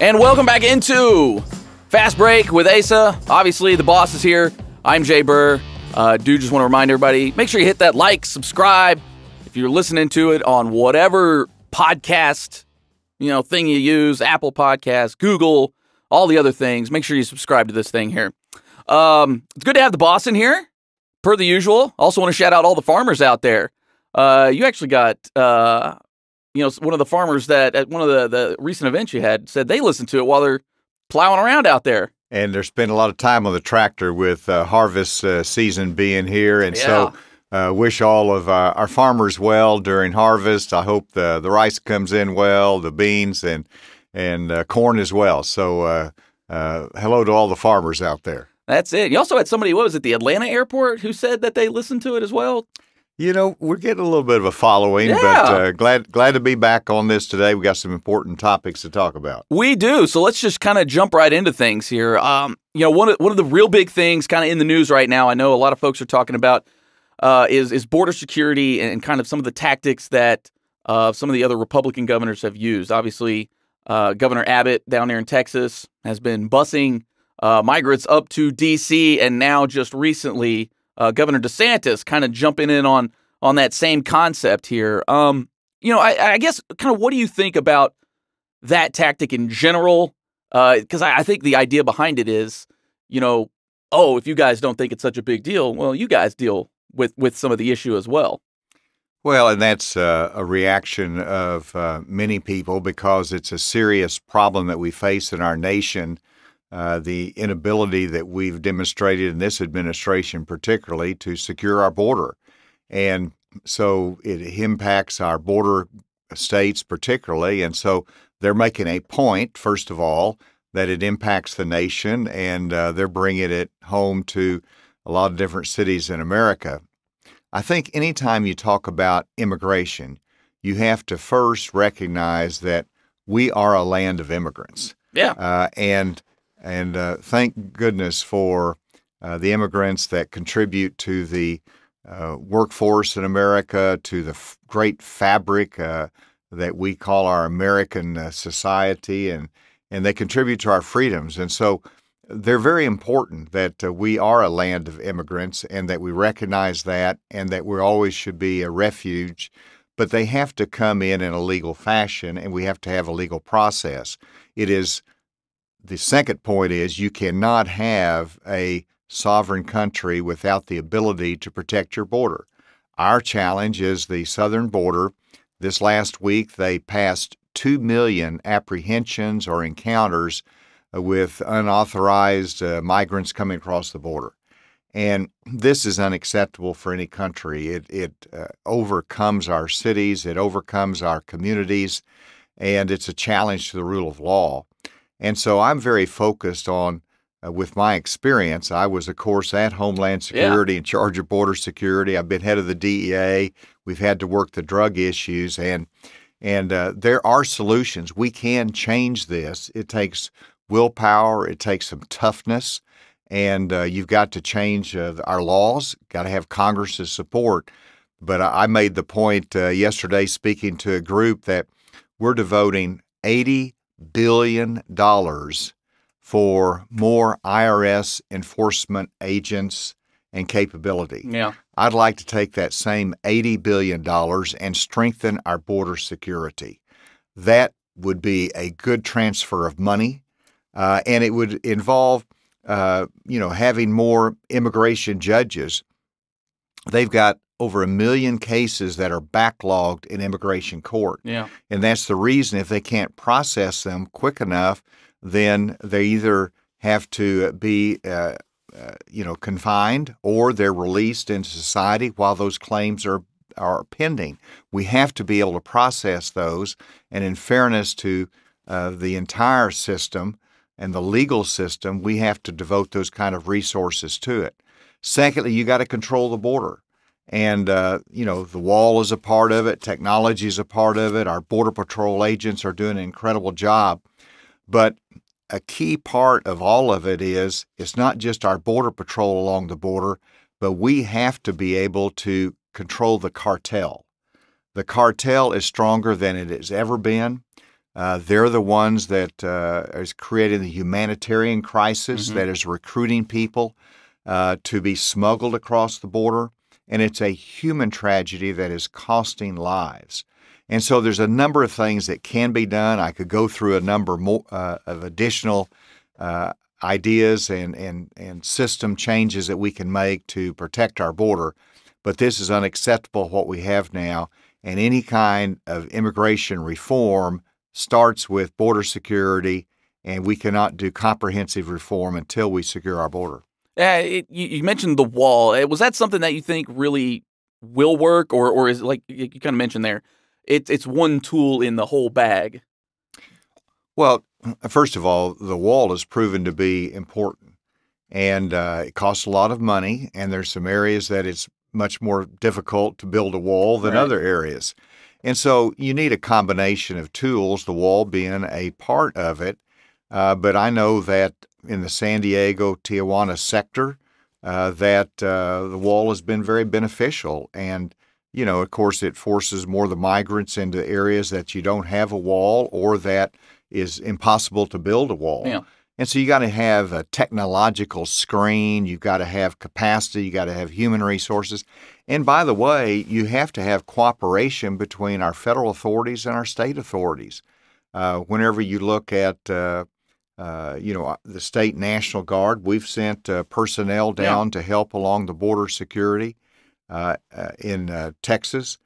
And welcome back into Fast Break with Asa. Obviously, the boss is here. I'm Jay Burr. Just want to remind everybody, make sure you hit that like, subscribe. If you're listening to it on whatever podcast, thing you use, Apple Podcasts, Google, all the other things, make sure you subscribe to this thing here. It's good to have the boss in here, per the usual. Also want to shout out all the farmers out there. You actually got, one of the farmers that at one of the recent events you had said they listened to it while they're plowing around out there. And they're spending a lot of time on the tractor with harvest season being here. And so wish all of our farmers well during harvest. I hope the rice comes in well, the beans and corn as well. So hello to all the farmers out there. That's it. You also had somebody, what was it, the Atlanta airport, who said that they listened to it as well? We're getting a little bit of a following, but glad to be back on this today. We got some important topics to talk about. We do. So let's just kind of jump right into things here. One of the real big things kind of in the news right now, I know a lot of folks are talking about, is border security and kind of some of the tactics that some of the other Republican governors have used. Obviously, Governor Abbott down there in Texas has been busing migrants up to D.C., and now just recently, Governor DeSantis kind of jumping in on that same concept here. I guess kind of what do you think about that tactic in general? Because I think the idea behind it is, if you guys don't think it's such a big deal, well, you guys deal with some of the issue as well. Well, and that's a reaction of many people because it's a serious problem that we face in our nation. The inability that we've demonstrated in this administration, particularly, to secure our border. And so it impacts our border states particularly. And so they're making a point, first of all, that it impacts the nation, and they're bringing it home to a lot of different cities in America. I think anytime you talk about immigration, you have to first recognize that we are a land of immigrants. Yeah. And thank goodness for the immigrants that contribute to the workforce in America, to the great fabric that we call our American society, and they contribute to our freedoms. And so they're very important that we are a land of immigrants and that we recognize that and that we always should be a refuge. But they have to come in a legal fashion, and we have to have a legal process. The second point is you cannot have a sovereign country without the ability to protect your border. Our challenge is the southern border. This last week, they passed 2 million apprehensions or encounters with unauthorized migrants coming across the border. And this is unacceptable for any country. It overcomes our cities, it overcomes our communities, and it's a challenge to the rule of law. And so I'm very focused on, with my experience, I was, of course, at Homeland Security in charge of border security. I've been head of the DEA. We've had to work the drug issues, and there are solutions. We can change this. It takes willpower. It takes some toughness, and you've got to change our laws, got to have Congress's support. But I made the point yesterday speaking to a group that we're devoting $80 billion for more IRS enforcement agents and capability. Yeah. I'd like to take that same $80 billion and strengthen our border security. That would be a good transfer of money, and it would involve, having more immigration judges. They've got over 1 million cases that are backlogged in immigration court. Yeah. And that's the reason if they can't process them quick enough, then they either have to be, confined or they're released into society while those claims are pending. We have to be able to process those. And in fairness to the entire system and the legal system, we have to devote those kind of resources to it. Secondly, you got to control the border. And, the wall is a part of it. Technology is a part of it. Our Border Patrol agents are doing an incredible job. But a key part of all of it is it's not just our Border Patrol along the border, but we have to be able to control the cartel. The cartel is stronger than it has ever been. They're the ones that is creating the humanitarian crisis Hmm. that is recruiting people to be smuggled across the border. And it's a human tragedy that is costing lives. And so there's a number of things that can be done. I could go through a number more of additional ideas and system changes that we can make to protect our border. But this is unacceptable, what we have now. And any kind of immigration reform starts with border security, and we cannot do comprehensive reform until we secure our border. You mentioned the wall. Was that something that you think really will work, or is it like you kind of mentioned there? It's one tool in the whole bag. Well, first of all, the wall has proven to be important, and it costs a lot of money, and there's some areas that it's much more difficult to build a wall than Right. other areas. And so you need a combination of tools, the wall being a part of it. But I know that in the San Diego, Tijuana sector, that the wall has been very beneficial. And, of course, it forces more of the migrants into areas that you don't have a wall or that is impossible to build a wall. Yeah. And so you got to have a technological screen, you've got to have capacity, you got to have human resources. And by the way, you have to have cooperation between our federal authorities and our state authorities. Whenever you look at the state National Guard, we've sent personnel down to help along the border security in Texas.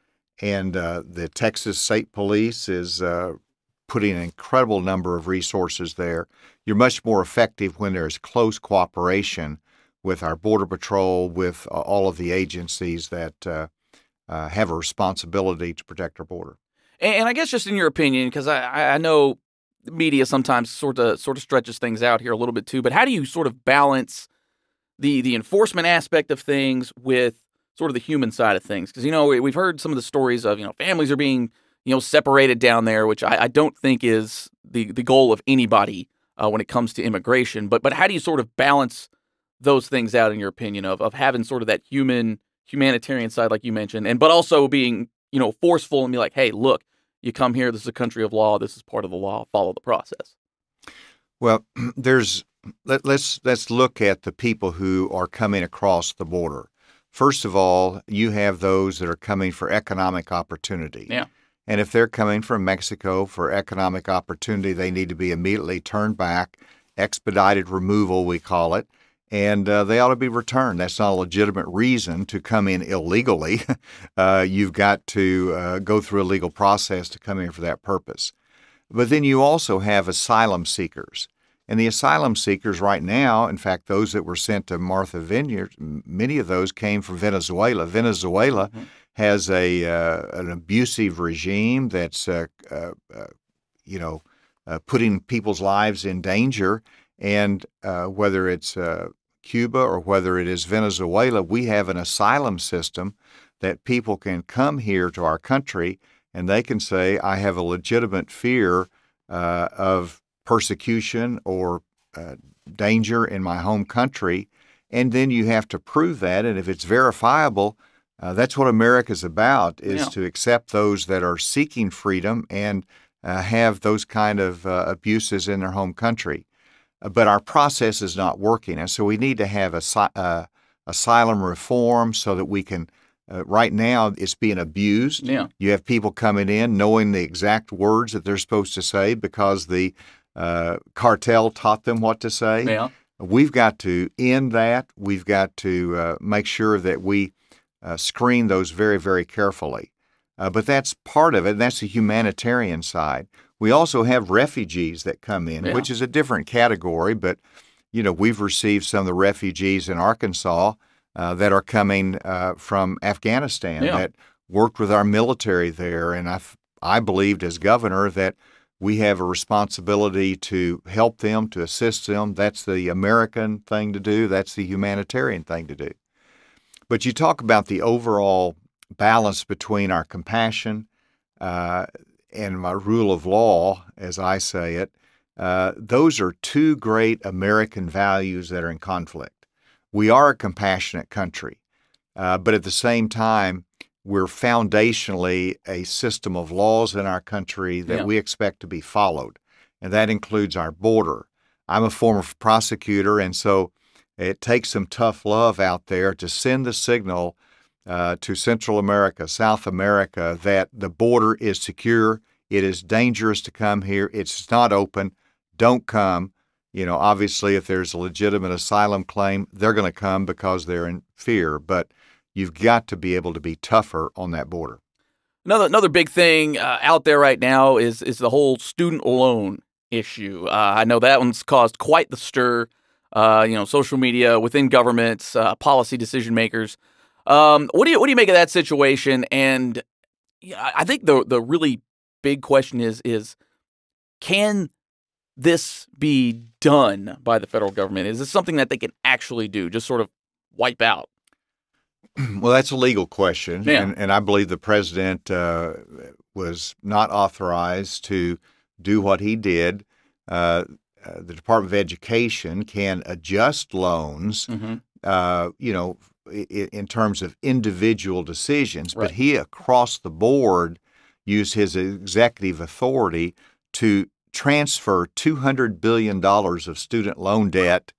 And the Texas State Police is putting an incredible number of resources there. You're much more effective when there's close cooperation with our Border Patrol, with all of the agencies that have a responsibility to protect our border. And I guess just in your opinion, because I know the media sometimes sort of stretches things out here a little bit too, but how do you sort of balance the enforcement aspect of things with sort of the human side of things? Because we've heard some of the stories of families are being separated down there, which I don't think is the goal of anybody when it comes to immigration. But how do you sort of balance those things out in your opinion of having sort of that humanitarian side like you mentioned, but also being forceful and be like, hey, look, you come here, this is a country of law, this is part of the law, follow the process. Well, let's look at the people who are coming across the border. First of all, you have those that are coming for economic opportunity. Yeah. And if they're coming from Mexico for economic opportunity, they need to be immediately turned back, expedited removal, we call it, and they ought to be returned. That's not a legitimate reason to come in illegally. You've got to go through a legal process to come in for that purpose. But then you also have asylum seekers. And the asylum seekers right now, in fact, those that were sent to Martha Vineyard, many of those came from Venezuela. Venezuela has an abusive regime that's putting people's lives in danger. And whether it's Cuba or whether it is Venezuela, we have an asylum system that people can come here to our country and they can say, I have a legitimate fear of persecution or danger in my home country. And then you have to prove that. And if it's verifiable, that's what America's about, is to accept those that are seeking freedom and have those kind of abuses in their home country. But our process is not working. And so we need to have asylum reform so that we can, right now it's being abused. Yeah. You have people coming in knowing the exact words that they're supposed to say because the cartel taught them what to say. Yeah. We've got to end that. We've got to make sure that we screen those very, very carefully. But that's part of it, and that's the humanitarian side. We also have refugees that come in, which is a different category, but, we've received some of the refugees in Arkansas that are coming from Afghanistan that worked with our military there, and I believed as governor that we have a responsibility to help them, to assist them. That's the American thing to do. That's the humanitarian thing to do. But you talk about the overall balance between our compassion and my rule of law, as I say it. Those are two great American values that are in conflict. We are a compassionate country, but at the same time, we're foundationally a system of laws in our country that Yeah. we expect to be followed, and that includes our border. I'm a former prosecutor, and so it takes some tough love out there to send the signal to Central America, South America, that the border is secure. It is dangerous to come here. It's not open. Don't come. Obviously, if there's a legitimate asylum claim, they're going to come because they're in fear. But you've got to be able to be tougher on that border. Another big thing out there right now is the whole student loan issue. I know that one's caused quite the stir. Social media, within governments, policy decision makers. What do you make of that situation? And I think the really big question is can this be done by the federal government? Is this something that they can actually do? Just sort of wipe out? Well, that's a legal question, Yeah. and I believe the president was not authorized to do what he did. The Department of Education can adjust loans, in terms of individual decisions, Right. but he, across the board, used his executive authority to transfer $200 billion of student loan debt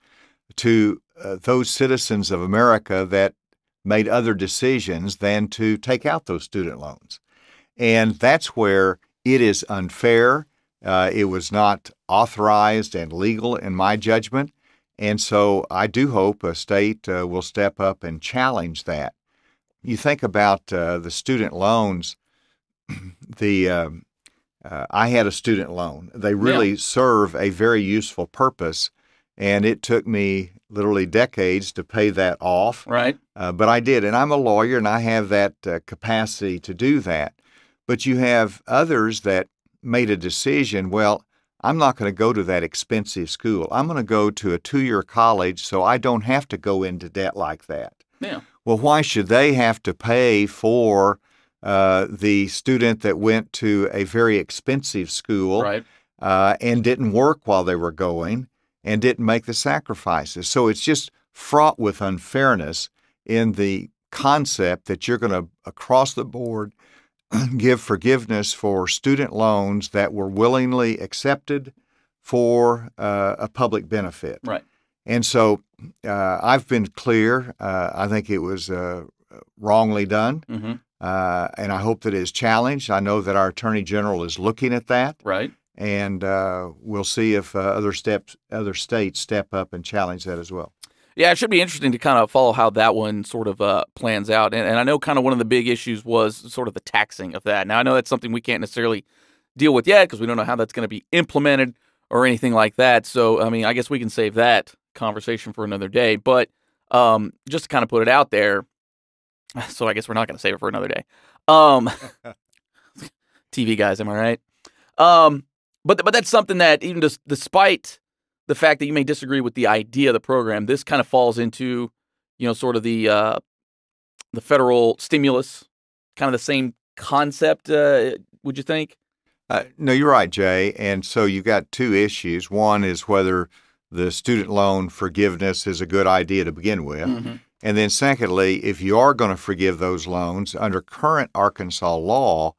to those citizens of America that made other decisions than to take out those student loans. And that's where it is unfair. It was not authorized and legal in my judgment. And so I do hope a state will step up and challenge that. You think about the student loans, I had a student loan. They really serve a very useful purpose, and it took me literally decades to pay that off. Right. But I did, and I'm a lawyer, and I have that capacity to do that. But you have others that made a decision, well, I'm not going to go to that expensive school. I'm going to go to a 2-year college so I don't have to go into debt like that. Yeah. Well, why should they have to pay for the student that went to a very expensive school Right. And didn't work while they were going and didn't make the sacrifices? So it's just fraught with unfairness in the concept that you're going to, across the board, give forgiveness for student loans that were willingly accepted for a public benefit. Right. And so I've been clear. I think it was wrongly done, Mm-hmm. and I hope that it is challenged. I know that our Attorney General is looking at that, Right. and we'll see if other states step up and challenge that as well. Yeah, it should be interesting to kind of follow how that one sort of plans out. And I know kind of one of the big issues was sort of the taxing of that. Now, I know that's something we can't necessarily deal with yet because we don't know how that's going to be implemented or anything like that. So, I mean, I guess we can save that conversation for another day. But just to kind of put it out there, so I guess we're not going to save it for another day. TV guys, am I right? But that's something that even despite the fact that you may disagree with the idea of the program, this kind of falls into, sort of the federal stimulus, kind of the same concept. Would you think? No, you're right, Jay. And so you've got two issues. One is whether the student loan forgiveness is a good idea to begin with. Mm-hmm. And then secondly, if you are going to forgive those loans, under current Arkansas law,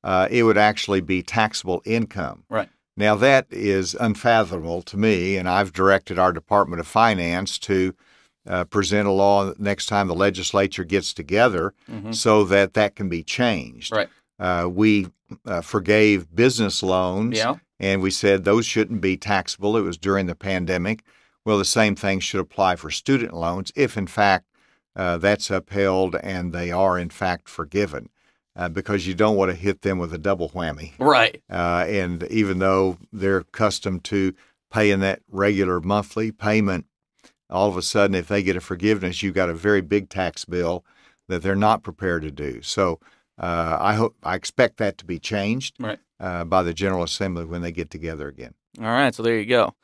it would actually be taxable income. Right. Now, that is unfathomable to me, and I've directed our Department of Finance to present a law next time the legislature gets together so that that can be changed. Right. We forgave business loans, and we said those shouldn't be taxable. It was during the pandemic. Well, the same thing should apply for student loans if, in fact, that's upheld and they are, in fact, forgiven. Because you don't want to hit them with a double whammy. Right. And even though they're accustomed to paying that regular monthly payment, all of a sudden, if they get a forgiveness, you've got a very big tax bill that they're not prepared to do. So I expect that to be changed by the General Assembly when they get together again. All right. So there you go.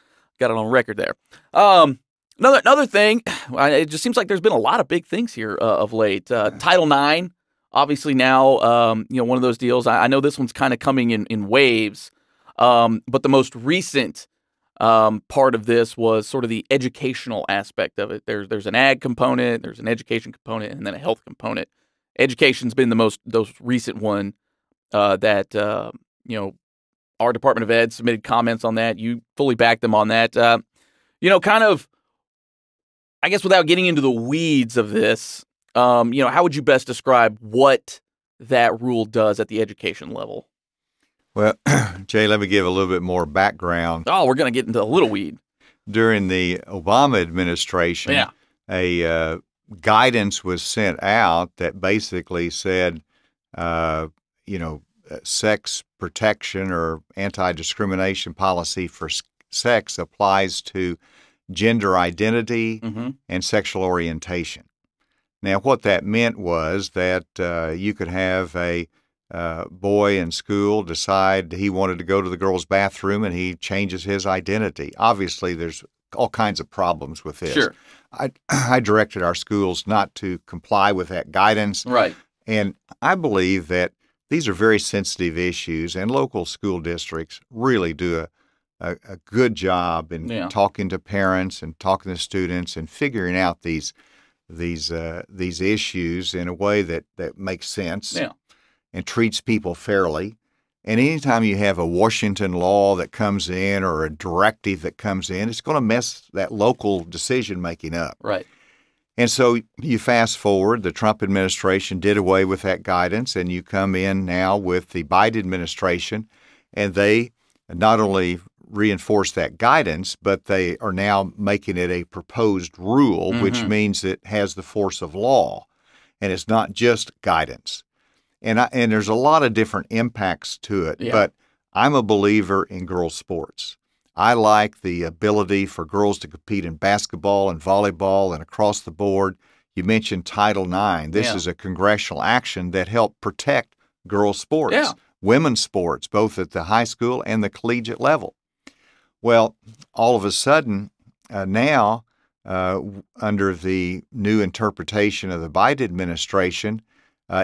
Got it on record there. Another thing, it just seems like there's been a lot of big things here of late. Title IX. Obviously now, one of those deals, I know this one's kind of coming in waves, but the most recent part of this was sort of the educational aspect of it. There's an ag component, there's an education component, and then a health component. education's been the most recent one that our Department of Ed submitted comments on that. You fully backed them on that. Kind of, I guess, without getting into the weeds of this, how would you best describe what that rule does at the education level? Well, Jay, let me give a little bit more background. Oh, we're going to get into a little weed. During the Obama administration, a guidance was sent out that basically said, sex protection or anti-discrimination policy for sex applies to gender identity and sexual orientation. Now, what that meant was that you could have a boy in school decide he wanted to go to the girls' bathroom and he changes his identity. Obviously, there's all kinds of problems with this. Sure. I directed our schools not to comply with that guidance. Right. And I believe that these are very sensitive issues, and local school districts really do a good job in talking to parents and talking to students and figuring out these issues in a way that makes sense and treats people fairly. And anytime you have a Washington law that comes in or a directive that comes in, it's going to mess that local decision-making up. Right. And so you fast forward, the Trump administration did away with that guidance, and you come in now with the Biden administration, and they not only reinforce that guidance, but they are now making it a proposed rule, which means it has the force of law, and it's not just guidance. And there's a lot of different impacts to it, but I'm a believer in girls' sports. I like the ability for girls to compete in basketball and volleyball and across the board. You mentioned Title IX. This is a congressional action that helped protect girls' sports, women's sports, both at the high school and the collegiate level. Well, all of a sudden, now, under the new interpretation of the Biden administration,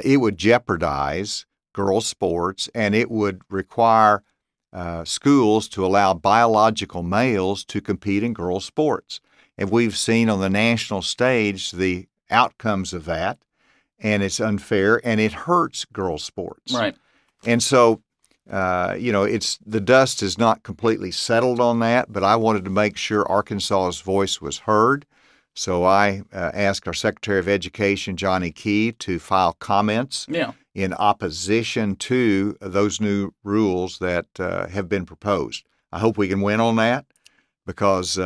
it would jeopardize girls' sports, and it would require schools to allow biological males to compete in girls' sports. And we've seen on the national stage the outcomes of that, and it's unfair, and it hurts girls' sports. Right. And so, the dust is not completely settled on that, but I wanted to make sure Arkansas's voice was heard. So I asked our Secretary of Education, Johnny Key, to file comments in opposition to those new rules that have been proposed. I hope we can win on that because,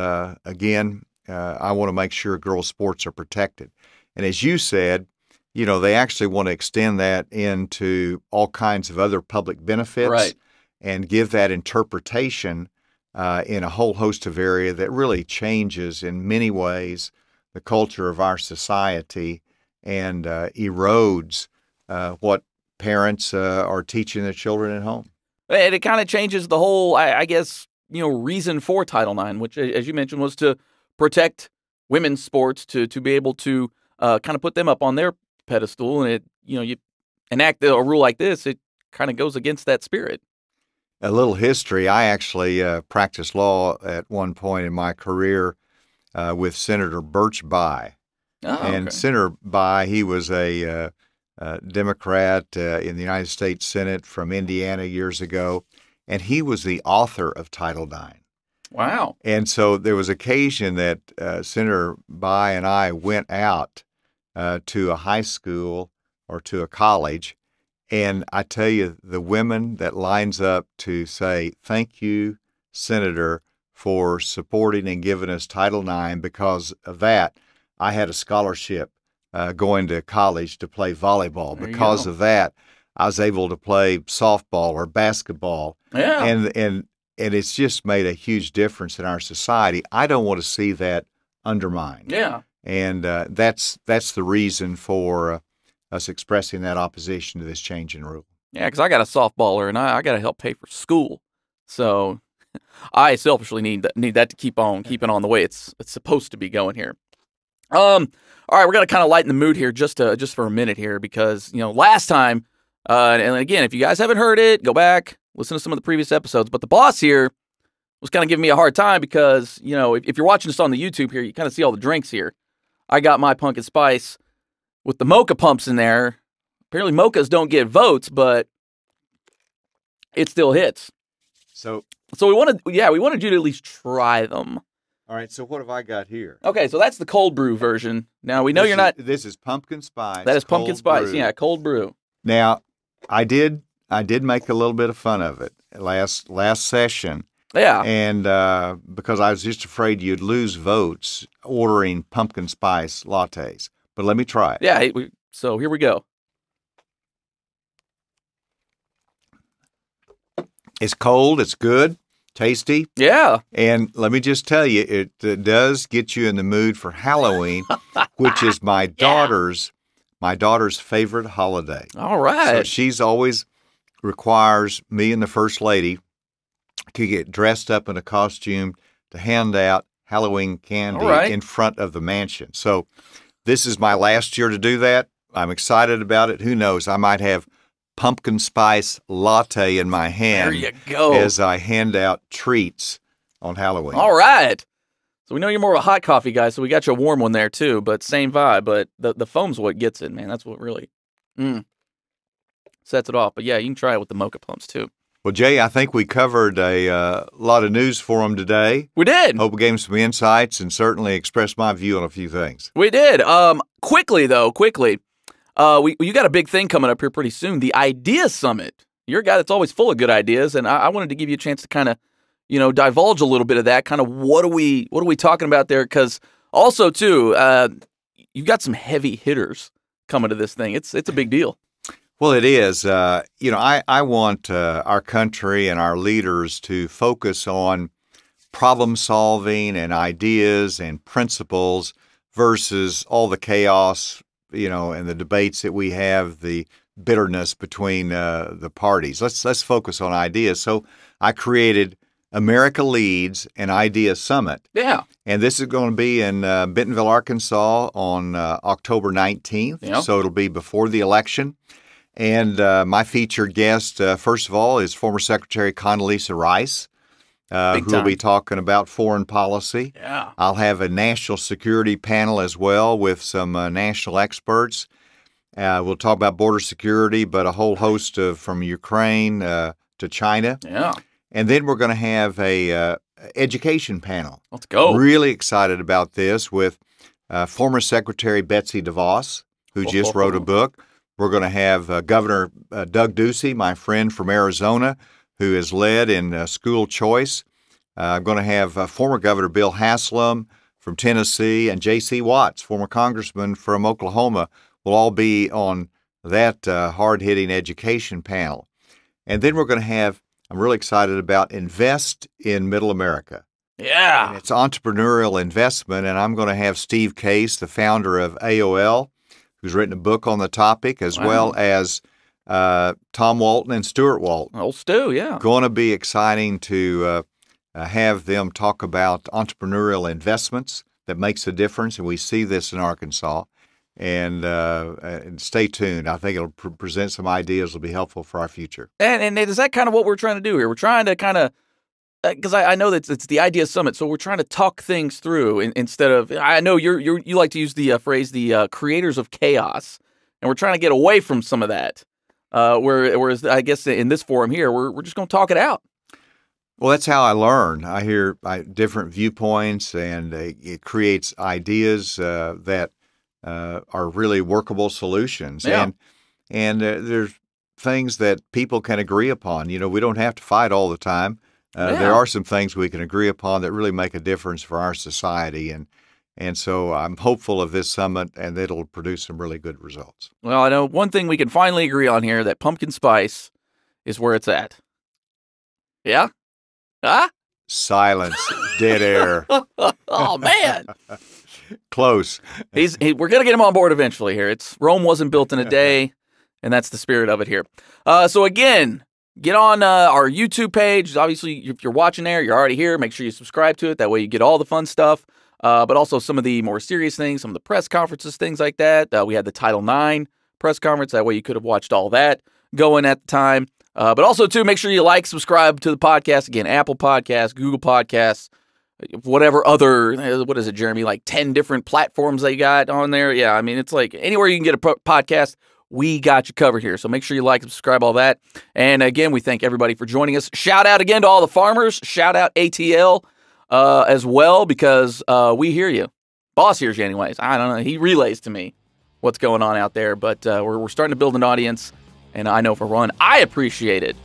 again, I want to make sure girls' sports are protected. And as you said, they actually want to extend that into all kinds of other public benefits and give that interpretation in a whole host of areas that really changes in many ways the culture of our society and erodes what parents are teaching their children at home. And it kind of changes the whole, I guess, reason for Title IX, which, as you mentioned, was to protect women's sports, to be able to kind of put them up on their pedestal. And you enact a rule like this, it kind of goes against that spirit. A little history. I actually practiced law at one point in my career with Senator Birch Bayh. And Senator Bayh, he was a Democrat in the United States Senate from Indiana years ago, and he was the author of Title IX. Wow. And so there was occasion that Senator Bayh and I went out to a high school or to a college, and I tell you, the women that lines up to say, thank you, Senator, for supporting and giving us Title IX. Because of that, I had a scholarship going to college to play volleyball. Because of that, I was able to play softball or basketball. Yeah. And it's just made a huge difference in our society. I don't want to see that undermined. Yeah. And that's the reason for us expressing that opposition to this change in rule. Yeah, because I got a softballer, and I got to help pay for school. So I selfishly need that to keep on the way it's supposed to be going here. All right, we're gonna kind of lighten the mood here just for a minute here because last time, and again, if you guys haven't heard it, go back, listen to some of the previous episodes. But the boss here was kind of giving me a hard time because if you're watching this on the YouTube here, you kind of see all the drinks here. I got my pumpkin spice with the mocha pumps in there apparently mochas don't get votes, but it still hits. So we wanted you to at least try them. all right, so what have I got here? Okay, so that's the cold brew version. Now, we know you're not... This is pumpkin spice. That is pumpkin spice, brew. yeah, cold brew. Now, I did make a little bit of fun of it last session. Yeah. And because I was just afraid you'd lose votes ordering pumpkin spice lattes. But let me try it. Yeah, so here we go. It's cold, it's good. Tasty. Yeah. And let me just tell you, it does get you in the mood for Halloween, which is my daughter's favorite holiday. All right. So she's always requires me and the First Lady to get dressed up in a costume to hand out Halloween candy in front of the mansion. So this is my last year to do that. I'm excited about it. Who knows? I might have pumpkin spice latte in my hand. There you go. As I hand out treats on Halloween. All right. So we know you're more of a hot coffee guy, so we got you a warm one there too, but same vibe. But the foam's what gets it, man. That's what really sets it off. But yeah, you can try it with the mocha pumps too. Well, Jay, I think we covered a lot of news for them today. We did. Hope we gave them some insights and certainly expressed my view on a few things. We did. Quickly. You got a big thing coming up here pretty soon, the Idea Summit. You're a guy that's always full of good ideas, and I wanted to give you a chance to kind of, divulge a little bit of that. Kind of what are we talking about there? Because also too, you've got some heavy hitters coming to this thing. It's a big deal. Well, it is. I want our country and our leaders to focus on problem solving and ideas and principles versus all the chaos, and the debates that we have, the bitterness between the parties. Let's focus on ideas. So I created America Leads an Idea Summit. Yeah. And this is going to be in Bentonville, Arkansas on October 19th. Yeah. So it'll be before the election. And my featured guest, first of all, is former Secretary Condoleezza Rice, who will be talking about foreign policy. Yeah. I'll have a national security panel as well with some national experts. We'll talk about border security, but a whole host of from Ukraine to China. Yeah. And then we're going to have a education panel. Let's go. Really excited about this with former Secretary Betsy DeVos, who just wrote a book. We're going to have Governor Doug Ducey, my friend from Arizona, who has led in school choice. I'm going to have former Governor Bill Haslam from Tennessee and J.C. Watts, former congressman from Oklahoma, will all be on that hard-hitting education panel. And then we're going to have, I'm really excited about, Invest in Middle America. Yeah. And it's entrepreneurial investment, and I'm going to have Steve Case, the founder of AOL, who's written a book on the topic, as well as Tom Walton and Stuart Walton. Old Stu, yeah. Going to be exciting to have them talk about entrepreneurial investments that makes a difference, and we see this in Arkansas. And stay tuned. I think it'll present some ideas that will be helpful for our future. And is that kind of what we're trying to do here? We're trying to kind of, because I know that it's the Idea Summit, so we're trying to talk things through instead of, I know you like to use the phrase, the creators of chaos, and we're trying to get away from some of that. Whereas I guess in this forum here, we're just going to talk it out. Well, that's how I learn. I hear different viewpoints, and it creates ideas that are really workable solutions. Yeah. And there's things that people can agree upon. We don't have to fight all the time. There are some things we can agree upon that really make a difference for our society. And so I'm hopeful of this summit, and it'll produce some really good results. Well, I know one thing we can finally agree on here, that pumpkin spice is where it's at. Yeah? Huh? Silence. Dead air. Oh, man. Close. We're going to get him on board eventually here. Rome wasn't built in a day, and that's the spirit of it here. So again, get on our YouTube page. Obviously, if you're watching there, you're already here. Make sure you subscribe to it. That way you get all the fun stuff, but also some of the more serious things, some of the press conferences, things like that. We had the Title IX press conference. That way you could have watched all that going at the time. But also, too, make sure you subscribe to the podcast. Again, Apple Podcasts, Google Podcasts, whatever other, what is it, Jeremy, like 10 different platforms they got on there. Yeah, I mean, it's like anywhere you can get a podcast, we got you covered here. So make sure you like and subscribe, all that. And again, we thank everybody for joining us. Shout out again to all the farmers. Shout out ATL as well, because we hear you. Boss hears you anyways. I don't know. He relays to me what's going on out there. But we're starting to build an audience, and I know for one, I appreciate it.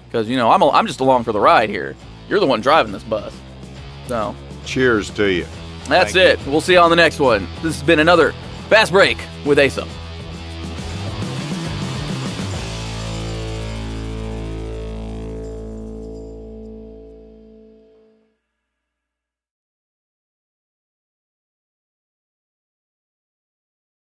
Because, you know, I'm just along for the ride here. You're the one driving this bus. So, cheers to you. That's it. We'll see you on the next one. This has been another Fast Break with Asa.